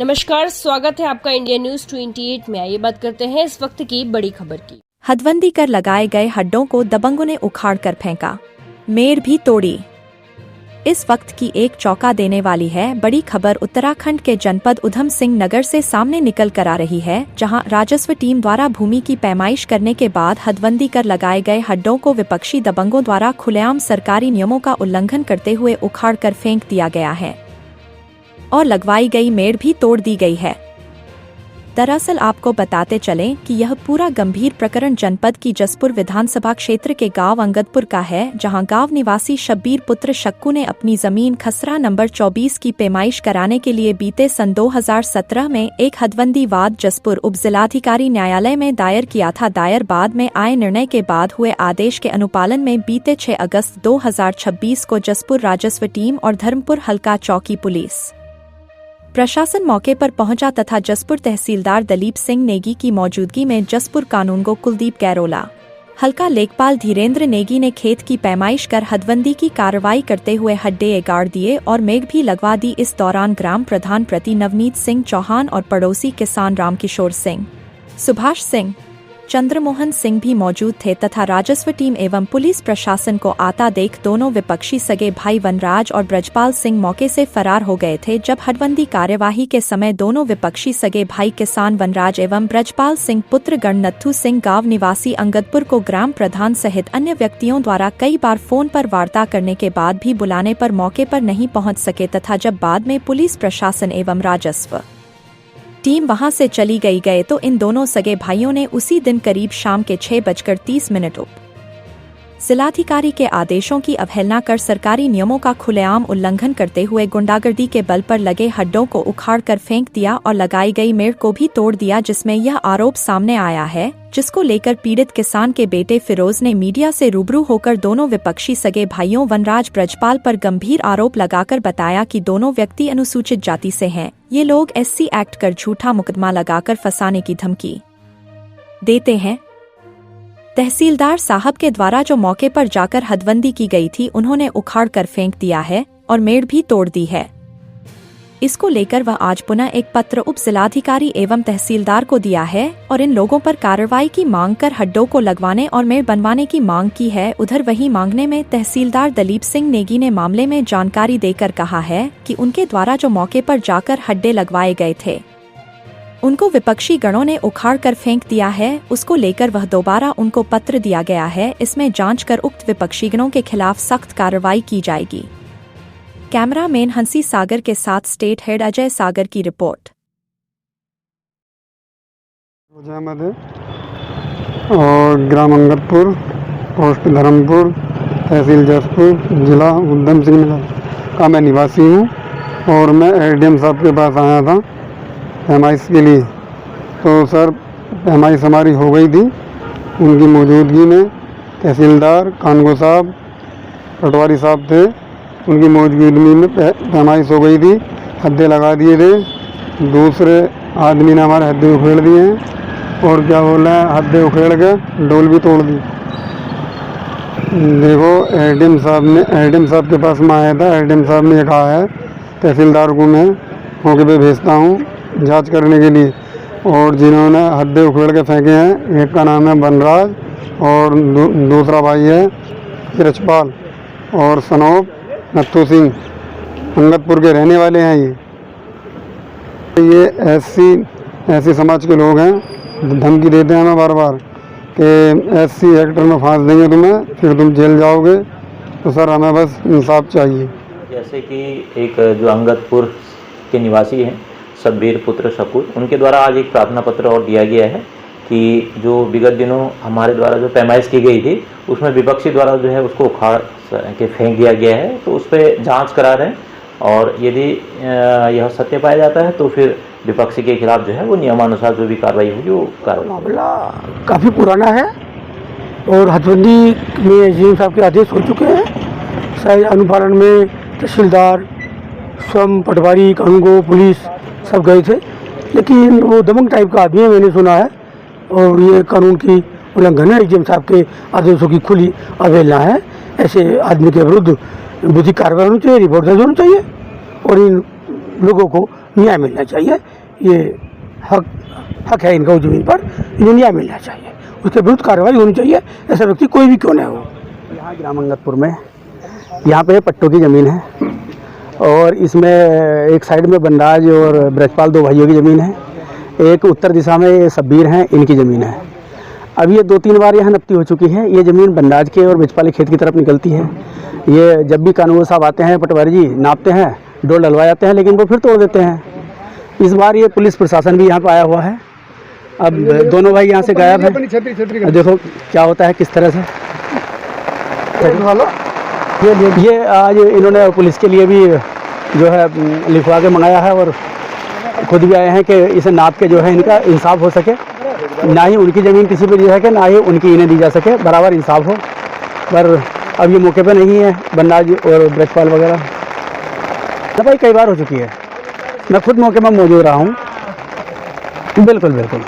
नमस्कार, स्वागत है आपका इंडिया न्यूज 28 में। आइए बात करते हैं इस वक्त की बड़ी खबर की। हदबंदी कर लगाए गए हड्डों को दबंगों ने उखाड़ कर फेंका, मेड़ भी तोड़ी। इस वक्त की एक चौंका देने वाली है बड़ी खबर उत्तराखंड के जनपद उधम सिंह नगर से सामने निकल कर आ रही है, जहां राजस्व टीम द्वारा भूमि की पैमाइश करने के बाद हदबंदी कर लगाए गए हड्डों को विपक्षी दबंगों द्वारा खुलेआम सरकारी नियमों का उल्लंघन करते हुए उखाड़ कर फेंक दिया गया है और लगवाई गई मेड़ भी तोड़ दी गई है। दरअसल आपको बताते चलें कि यह पूरा गंभीर प्रकरण जनपद की जसपुर विधानसभा क्षेत्र के गांव अंगदपुर का है, जहां गांव निवासी शब्बीर पुत्र शक्कू ने अपनी जमीन खसरा नंबर 24 की पैमाइश कराने के लिए बीते सन 2017 में एक हदबंदी वाद जसपुर उपजिलाधिकारी न्यायालय में दायर किया था। दायर बाद में आए निर्णय के बाद हुए आदेश के अनुपालन में बीते 6 अगस्त 2026 को जसपुर राजस्व टीम और धर्मपुर हल्का चौकी पुलिस प्रशासन मौके पर पहुंचा तथा जसपुर तहसीलदार दलीप सिंह नेगी की मौजूदगी में जसपुर कानूनगो कुलदीप गैरोला, हल्का लेखपाल धीरेन्द्र नेगी ने खेत की पैमाइश कर हदबंदी की कार्रवाई करते हुए हड्डे गाड़ दिए और मेघ भी लगवा दी। इस दौरान ग्राम प्रधान प्रति नवनीत सिंह चौहान और पड़ोसी किसान रामकिशोर सिंह, सुभाष सिंह, चंद्रमोहन सिंह भी मौजूद थे तथा राजस्व टीम एवं पुलिस प्रशासन को आता देख दोनों विपक्षी सगे भाई वनराज और ब्रजपाल सिंह मौके से फरार हो गए थे। जब हदबंदी कार्यवाही के समय दोनों विपक्षी सगे भाई किसान वनराज एवं ब्रजपाल सिंह पुत्र गणनत्थु सिंह गांव निवासी अंगदपुर को ग्राम प्रधान सहित अन्य व्यक्तियों द्वारा कई बार फोन पर वार्ता करने के बाद भी बुलाने पर मौके पर नहीं पहुंच सके तथा जब बाद में पुलिस प्रशासन एवं राजस्व टीम वहां से चली गए तो इन दोनों सगे भाइयों ने उसी दिन करीब शाम के 6:30 उप जिलाधिकारी के आदेशों की अवहेलना कर सरकारी नियमों का खुलेआम उल्लंघन करते हुए गुंडागर्दी के बल पर लगे हड्डों को उखाड़ कर फेंक दिया और लगाई गई मेड़ को भी तोड़ दिया, जिसमें यह आरोप सामने आया है, जिसको लेकर पीड़ित किसान के बेटे फिरोज ने मीडिया से रूबरू होकर दोनों विपक्षी सगे भाइयों वनराज ब्रजपाल पर गंभीर आरोप लगाकर बताया कि दोनों व्यक्ति अनुसूचित जाति से हैं। ये लोग SC एक्ट कर झूठा मुकदमा लगाकर फंसाने की धमकी देते हैं। तहसीलदार साहब के द्वारा जो मौके पर जाकर हदबंदी की गई थी उन्होंने उखाड़ कर फेंक दिया है और मेड़ भी तोड़ दी है। इसको लेकर वह आज पुनः एक पत्र उप जिलाधिकारी एवं तहसीलदार को दिया है और इन लोगों पर कार्रवाई की मांग कर हड्डों को लगवाने और मेड़ बनवाने की मांग की है। उधर वही मांगने में तहसीलदार दलीप सिंह नेगी ने मामले में जानकारी देकर कहा है कि उनके द्वारा जो मौके पर जाकर हड्डे लगवाए गए थे उनको विपक्षी गणों ने उखाड़ कर फेंक दिया है। उसको लेकर वह दोबारा उनको पत्र दिया गया है। इसमें जांच कर उक्त विपक्षी गणों के खिलाफ सख्त कार्रवाई की जाएगी। कैमरामैन हंसी सागर के साथ स्टेट हेड अजय सागर की रिपोर्ट। और ग्राम अंगदपुर, पोस्ट धर्मपुर, तहसील जसपुर, जिला उधम सिंह नगर का मैं निवासी हूँ और मैं ADM साहब के पास आया था पैमाइश के लिए। तो सर पैमाइश हमारी हो गई थी, उनकी मौजूदगी में तहसीलदार कानगो साहब, पटवारी साहब थे, उनकी मौजूदगी में पैमाइश हो गई थी, हद्दे लगा दिए थे। दूसरे आदमी ने हमारे हद्दे उखेड़ दिए हैं और क्या बोल रहे हैं, हद्दे उखेड़ के डोल भी तोड़ दी। देखो ADM साहब के पास मैं आया था। ADM साहब ने कहा है तहसीलदार को मैं मौके पे भेजता हूँ जांच करने के लिए। और जिन्होंने हद्दे उखेड़ के फेंके हैं, एक का नाम है वनराज और दूसरा भाई है ब्रजपाल और सनोप नत्थु सिंह, अंगदपुर के रहने वाले हैं। ये ऐसी समाज के लोग हैं, धमकी देते हैं हमें बार बार कि SC एक्ट में फांस देंगे तुम्हें, फिर तुम जेल जाओगे। तो सर हमें बस इंसाफ चाहिए। जैसे कि एक जो अंगदपुर के निवासी हैं शब्बीर पुत्र शक्कू, उनके द्वारा आज एक प्रार्थना पत्र और दिया गया है कि जो विगत दिनों हमारे द्वारा जो पैमाइश की गई थी उसमें विपक्षी द्वारा जो है उसको उखाड़ के फेंक दिया गया है। तो उस पर जांच करा रहे हैं और यदि यह सत्य पाया जाता है तो फिर विपक्षी के खिलाफ जो है वो नियमानुसार जो भी कार्रवाई होगी वो कार्रवाई। मामला काफ़ी पुराना है और हदबंदी में ADM साहब के आदेश हो चुके हैं। शायद अनुपालन में तहसीलदार, स्वयं पटवारी, कानूनगो, पुलिस सब गए थे, लेकिन वो दबंग टाइप का आदमी है, मैंने सुना है, और ये कानून की उल्लंघन है। ADM साहब के आदेशों की खुली अवहेलना है। ऐसे आदमी के विरुद्ध विधिक कार्रवाई होनी चाहिए, रिपोर्ट दर्ज होनी चाहिए और इन लोगों को न्याय मिलना चाहिए। ये हक है इनका उस ज़मीन पर, इन्हें न्याय मिलना चाहिए, उसके विरुद्ध कार्रवाई होनी चाहिए, ऐसा व्यक्ति कोई भी क्यों ना हो। यहाँ ग्राम अंगदपुर में यहाँ पे पट्टों की ज़मीन है और इसमें एक साइड में बनराज और ब्रजपाल दो भाइयों की ज़मीन है, एक उत्तर दिशा में शब्बीर हैं, इनकी ज़मीन है। अब ये 2-3 बार यहाँ नपती हो चुकी है। ये ज़मीन बनराज के और ब्रजपाल के खेत की तरफ निकलती है। ये जब भी कानून साहब आते हैं, पटवारी जी नापते हैं, डोर डलवा जाते हैं, लेकिन वो फिर तोड़ देते हैं। इस बार ये पुलिस प्रशासन भी यहाँ पर आया हुआ है। अब दोनों भाई यहाँ से गायब हैं। देखो क्या होता है, किस तरह से ये आज इन्होंने पुलिस के लिए भी जो है लिखवा के मंगाया है और खुद भी आए हैं कि इसे नाप के जो है इनका इंसाफ हो सके, ना ही उनकी ज़मीन किसी पे दी जा सके, ना ही उनकी इन्हें दी जा सके, बराबर इंसाफ हो। पर अब ये मौके पे नहीं है बनराज और ब्रजपाल वगैरह। ना भाई कई बार हो चुकी है, मैं खुद मौके पर मौजूद रहा हूँ। बिल्कुल बिल्कुल।